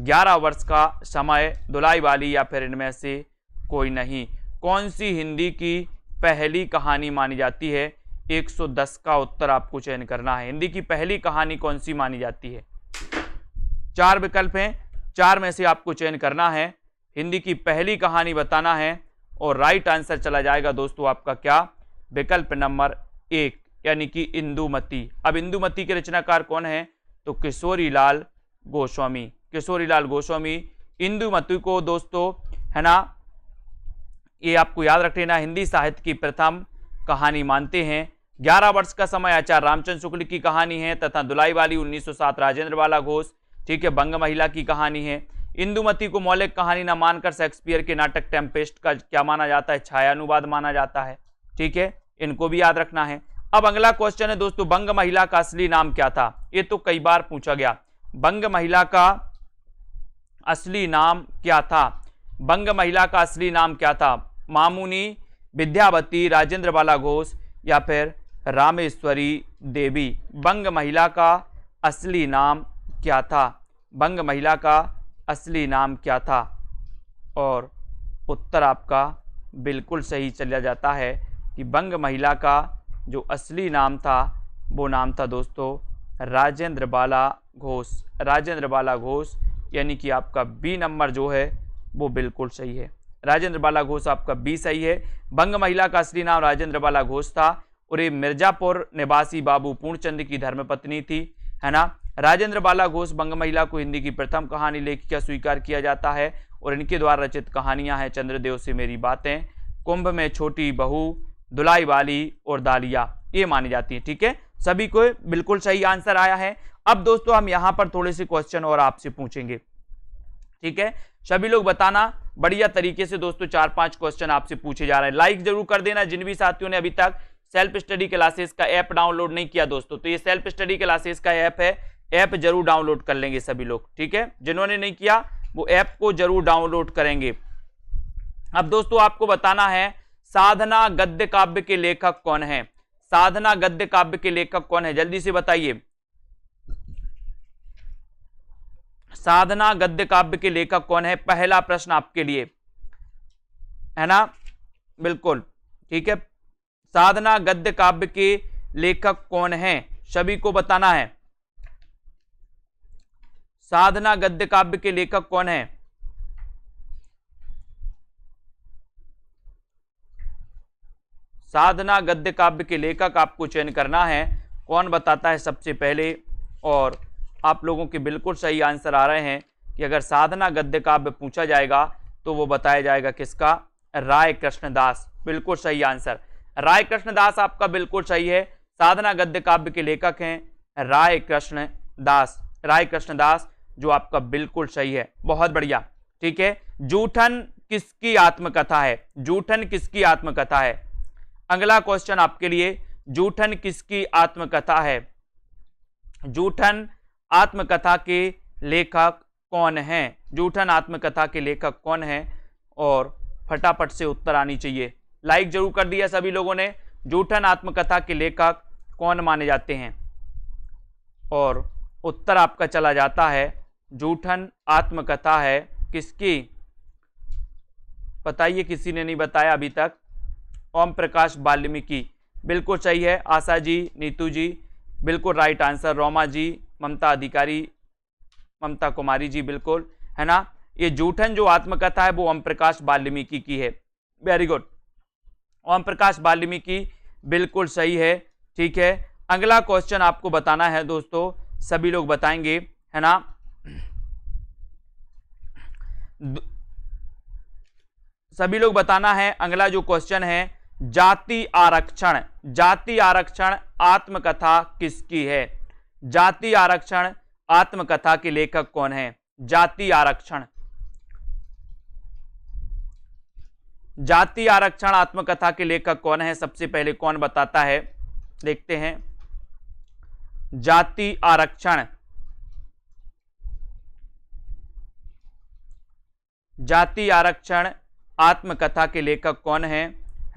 11 वर्ष का समय, धुलाई वाली या फिर इनमें से कोई नहीं। कौन सी हिंदी की पहली कहानी मानी जाती है? 110 का उत्तर आपको चयन करना है। हिंदी की पहली कहानी कौन सी मानी जाती है? 4 विकल्प हैं, 4 में से आपको चयन करना है, हिंदी की पहली कहानी बताना है और राइट आंसर चला जाएगा दोस्तों आपका क्या? विकल्प नंबर 1 यानी कि इंदुमती। अब इंदुमती के रचनाकार कौन है? तो किशोरीलाल गोस्वामी। किशोरीलाल गोस्वामी इंदुमती को दोस्तों, है ना, ये आपको याद रख लेना, हिंदी साहित्य की प्रथम कहानी मानते हैं। 11 वर्ष का समय आचार्य रामचंद्र शुक्ल की कहानी है तथा धुलाई वाली 1907 राजेंद्र बाला घोष, ठीक है, बंग महिला की कहानी है। इंदुमती को मौलिक कहानी न मानकर शेक्सपियर के नाटक टेम्पेस्ट का क्या माना जाता है? छायानुवाद माना जाता है, ठीक है, इनको भी याद रखना है। अब अगला क्वेश्चन है दोस्तों, बंग महिला का असली नाम क्या था? ये तो कई बार पूछा गया। बंग महिला का असली नाम क्या था? बंग महिला का असली नाम क्या था? मामुनी, विद्यावती, राजेंद्र बाला घोष या फिर रामेश्वरी देवी? बंग महिला का असली नाम क्या था? बंग महिला का असली नाम क्या था? और उत्तर आपका बिल्कुल सही चला जाता है कि बंग महिला का जो असली नाम था वो नाम था दोस्तों राजेंद्र बाला घोष। राजेंद्र बाला घोष यानी कि आपका बी नंबर जो है वो बिल्कुल सही है। राजेंद्र बाला घोष आपका बी सही है। बंग महिला का असली नाम राजेंद्र बाला घोष था और ये मिर्जापुर निवासी बाबू पूर्णचंद की धर्मपत्नी थी, है ना। राजेंद्र बाला घोष बंग महिला को हिंदी की प्रथम कहानी लेखिका स्वीकार किया जाता है और इनके द्वारा रचित कहानियां हैं चंद्रदेव से मेरी बातें, कुंभ में छोटी बहू, धुलाई वाली और दालिया, ये मानी जाती है। ठीक है, सभी को बिल्कुल सही आंसर आया है। अब दोस्तों हम यहां पर थोड़े से क्वेश्चन और आपसे पूछेंगे, ठीक है, सभी लोग बताना बढ़िया तरीके से। दोस्तों 4-5 क्वेश्चन आपसे पूछे जा रहे हैं। लाइक जरूर कर देना जिन भी साथियों ने अभी तक सेल्फ स्टडी क्लासेस का ऐप डाउनलोड नहीं किया दोस्तों, तो ये सेल्फ स्टडी क्लासेस का ऐप है, ऐप जरूर डाउनलोड कर लेंगे सभी लोग, ठीक है। जिन्होंने नहीं किया वो ऐप को जरूर डाउनलोड करेंगे। अब दोस्तों आपको बताना है साधना गद्य काव्य के लेखक कौन है? साधना गद्य काव्य के लेखक कौन है? जल्दी से बताइए। साधना गद्य काव्य के लेखक कौन है? पहला प्रश्न आपके लिए, है ना, बिल्कुल ठीक है। साधना गद्य काव्य के लेखक कौन है? सभी को बताना है। साधना गद्य काव्य के लेखक कौन है? साधना गद्य काव्य के लेखक आपको चयन करना है। कौन बताता है सबसे पहले? और आप लोगों के बिल्कुल सही आंसर आ रहे हैं कि अगर साधना गद्य काव्य पूछा जाएगा तो वो बताया जाएगा किसका? राय कृष्णदास। बिल्कुल सही आंसर, राय कृष्णदास आपका बिल्कुल सही है। साधना गद्य काव्य के लेखक हैं राय कृष्णदास। राय कृष्णदास जो आपका बिल्कुल सही है, बहुत बढ़िया, ठीक है। जूठन किसकी आत्मकथा है? जूठन किसकी आत्मकथा है? अगला क्वेश्चन आपके लिए, जूठन किसकी आत्मकथा है? जूठन आत्मकथा के लेखक कौन हैं? जूठन आत्मकथा के लेखक कौन हैं? और फटाफट से उत्तर आनी चाहिए। लाइक जरूर कर दिया सभी लोगों ने। जूठन आत्मकथा के लेखक कौन माने जाते हैं? और उत्तर आपका चला जाता है जूठन आत्मकथा है किसकी? बताइए, किसी ने नहीं बताया अभी तक। ओम प्रकाश वाल्मीकि, बिल्कुल सही है। आशा जी, नीतू जी, बिल्कुल राइट आंसर। रोमा जी, ममता अधिकारी, ममता कुमारी जी, बिल्कुल, है ना। ये जूठन जो आत्मकथा है वो ओम प्रकाश वाल्मीकि की है। वेरी गुड, ओम प्रकाश वाल्मीकि बिल्कुल सही है, ठीक है। अगला क्वेश्चन आपको बताना है दोस्तों, सभी लोग बताएंगे, है ना। सभी लोग बताना है। अगला जो क्वेश्चन है, जाति आरक्षण। जाति आरक्षण आत्मकथा किसकी है? जाति आरक्षण आत्मकथा के लेखक कौन है? जाति आरक्षण, जाति आरक्षण आत्मकथा के लेखक कौन है? सबसे पहले कौन बताता है, देखते हैं। जाति आरक्षण, जाति आरक्षण आत्मकथा के लेखक कौन है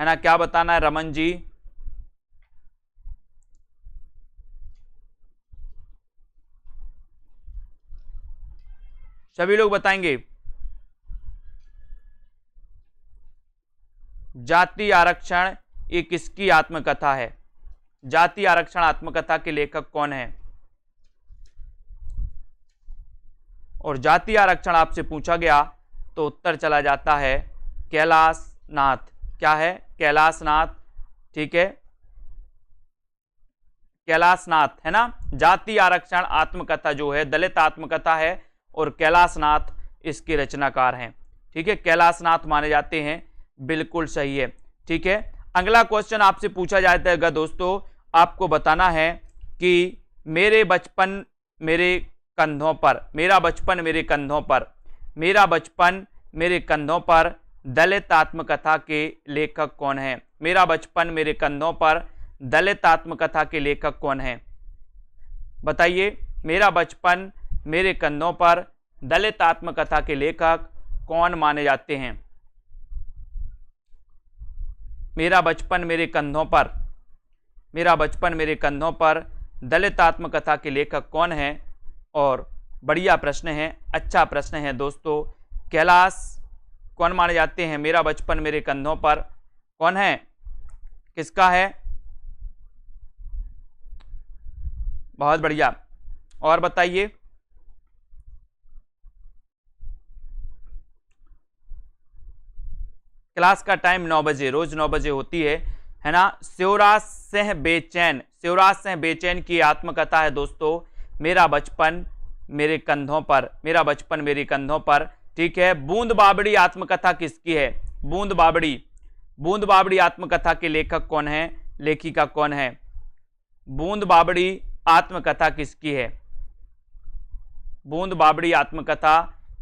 ना, क्या बताना है? रमन जी, सभी लोग बताएंगे। जाति आरक्षण ये किसकी आत्मकथा है? जाति आरक्षण आत्मकथा के लेखक कौन है? और जाति आरक्षण आपसे पूछा गया तो उत्तर चला जाता है कैलाश नाथ। क्या है? कैलाश नाथ। ठीक है, कैलाश नाथ है ना। जाति आरक्षण आत्मकथा जो है दलित आत्मकथा है और कैलाश नाथ इसके रचनाकार हैं। ठीक है, कैलाश नाथ माने जाते हैं। बिल्कुल सही है। ठीक है, अगला क्वेश्चन आपसे पूछा जाएगा दोस्तों, आपको बताना है कि मेरे बचपन मेरे कंधों पर, मेरा बचपन मेरे कंधों पर, मेरा बचपन मेरे कंधों पर दलित आत्मकथा के लेखक कौन है? मेरा बचपन मेरे कंधों पर दलित आत्मकथा के लेखक कौन है? बताइए, मेरा बचपन मेरे कंधों पर दलित आत्मकथा के लेखक कौन माने जाते हैं? मेरा बचपन मेरे कंधों पर, मेरा बचपन मेरे कंधों पर दलित आत्मकथा के लेखक कौन है? और बढ़िया प्रश्न है, अच्छा प्रश्न है दोस्तों। कैलाश कौन माने जाते हैं? मेरा बचपन मेरे कंधों पर कौन है? किसका है? बहुत बढ़िया। और बताइए। क्लास का टाइम 9 बजे, रोज 9 बजे होती है ना। शिवराज सिंह बेचैन, शिवराज सिंह बेचैन की आत्मकथा है दोस्तों मेरा बचपन मेरे कंधों पर, मेरा बचपन मेरे कंधों पर। ठीक है, बूंद बाबड़ी आत्मकथा किसकी है? बूंद बाबड़ी, बूंद बाबड़ी आत्मकथा के लेखक कौन है? लेखिका कौन है? बूंद बाबड़ी आत्मकथा किसकी है? बूंद बाबड़ी आत्मकथा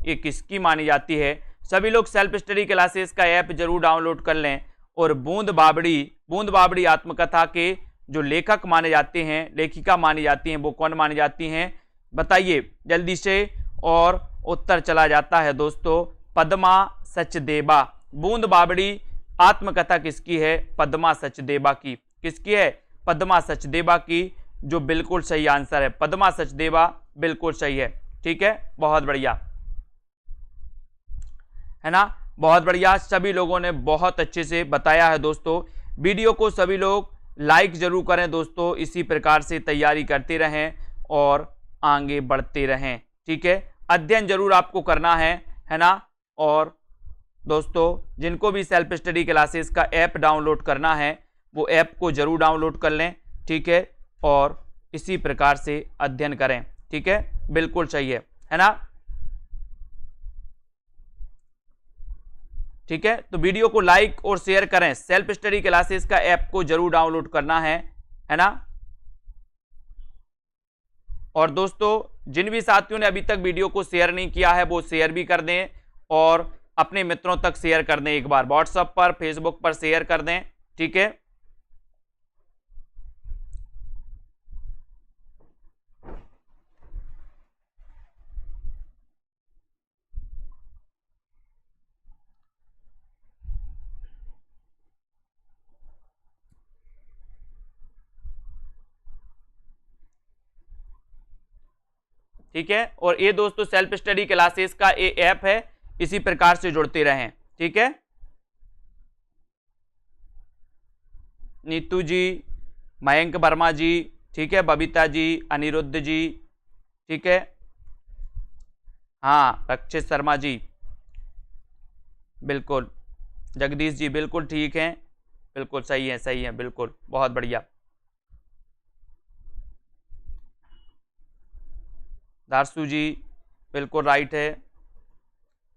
ये किसकी मानी जाती है? सभी लोग सेल्फ स्टडी क्लासेस का ऐप जरूर डाउनलोड कर लें और बूंद बाबड़ी आत्मकथा के जो लेखक माने जाते हैं, लेखिका मानी जाती हैं, वो कौन मानी जाती हैं? बताइए जल्दी से। और उत्तर चला जाता है दोस्तों पद्मा सचदेवा। बूंद बाबड़ी आत्मकथा किसकी है? पद्मा सचदेवा की। किसकी है? पद्मा सचदेवा की, जो बिल्कुल सही आंसर है। पद्मा सचदेवा बिल्कुल सही है। ठीक है, बहुत बढ़िया है ना, बहुत बढ़िया। सभी लोगों ने बहुत अच्छे से बताया है दोस्तों। वीडियो को सभी लोग लाइक जरूर करें दोस्तों, इसी प्रकार से तैयारी करते रहें और आगे बढ़ते रहें। ठीक है, अध्ययन जरूर आपको करना है ना। और दोस्तों जिनको भी सेल्फ स्टडी क्लासेस का ऐप डाउनलोड करना है वो ऐप को जरूर डाउनलोड कर लें। ठीक है, और इसी प्रकार से अध्ययन करें। ठीक है, बिल्कुल सही है ना। ठीक है, तो वीडियो को लाइक और शेयर करें। सेल्फ स्टडी क्लासेस का ऐप को जरूर डाउनलोड करना है ना। और दोस्तों जिन भी साथियों ने अभी तक वीडियो को शेयर नहीं किया है वो शेयर भी कर दें और अपने मित्रों तक शेयर कर दें। एक बार व्हाट्सएप पर, फेसबुक पर शेयर कर दें। ठीक है, ठीक है। और ये दोस्तों सेल्फ स्टडी क्लासेस का ये ऐप है, इसी प्रकार से जुड़ते रहें। ठीक है, नीतू जी, मयंक वर्मा जी, ठीक है, बबीता जी, अनिरुद्ध जी, ठीक है, हाँ रक्षित शर्मा जी, बिल्कुल, जगदीश जी बिल्कुल ठीक हैं, बिल्कुल सही है, सही है, बिल्कुल बहुत बढ़िया। दारसू जी बिल्कुल राइट है।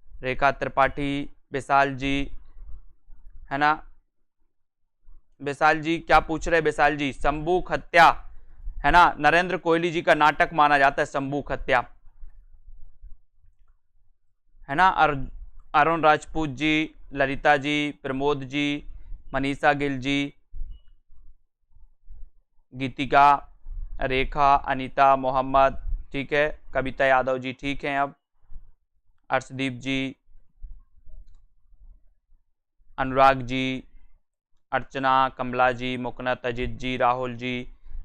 रेखा त्रिपाठी, विशाल जी, है ना। विशाल जी क्या पूछ रहे? विशाल जी शंभूक हत्या, है ना, नरेंद्र कोहली जी का नाटक माना जाता है शंभूक हत्या, है ना। अरुण राजपूत जी, ललिता जी, प्रमोद जी, मनीषा गिल जी, गीतिका, रेखा, अनीता, मोहम्मद, ठीक है, कविता यादव जी ठीक हैं। अब अर्शदीप जी, अनुराग जी, अर्चना, कमला जी, मुकनत, अजित जी, राहुल जी,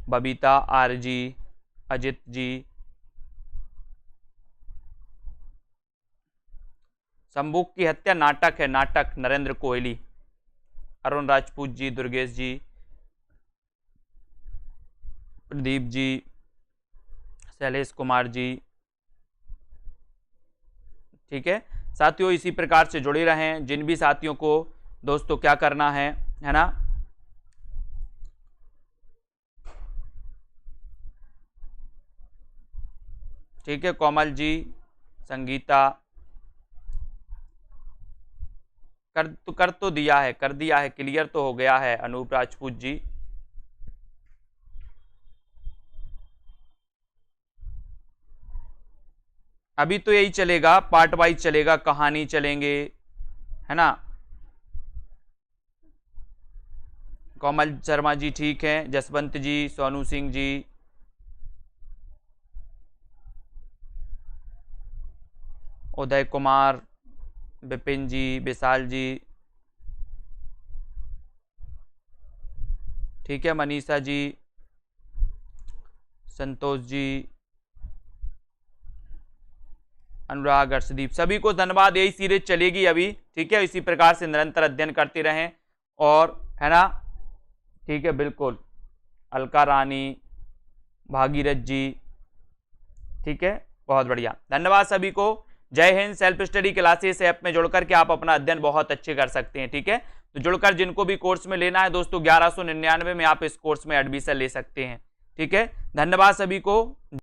बबीता, आर जी, अजित जी, संबुक की हत्या नाटक है, नाटक, नरेंद्र कोहली। अरुण राजपूत जी, दुर्गेश जी, प्रदीप जी, शैलेश कुमार जी। ठीक है साथियों, इसी प्रकार से जुड़े रहें। जिन भी साथियों को दोस्तों क्या करना है ना, ठीक है, कोमल जी, संगीता, कर तो दिया है, कर दिया है, क्लियर तो हो गया है। अनूप राजपूत जी, अभी तो यही चलेगा, पार्ट वाइज चलेगा, कहानी चलेंगे, है ना। कोमल शर्मा जी ठीक है, जसवंत जी, सोनू सिंह जी, उदय कुमार, विपिन जी, विशाल जी, ठीक है, मनीषा जी, संतोष जी, अनुराग, अर्शदीप, सभी को धन्यवाद। यही सीरीज चलेगी अभी, ठीक है। इसी प्रकार से निरंतर अध्ययन करते रहें, और है ना, ठीक है, बिल्कुल। अलका रानी, भागीरथ जी, ठीक है, बहुत बढ़िया, धन्यवाद सभी को। जय Hind. Self study classes app में जुड़कर के आप अपना अध्ययन बहुत अच्छे कर सकते हैं, ठीक है। तो जुड़कर जिनको भी कोर्स में लेना है दोस्तों, 1199 में आप इस कोर्स में एडमिशन ले सकते हैं, ठीक है। धन्यवाद सभी को।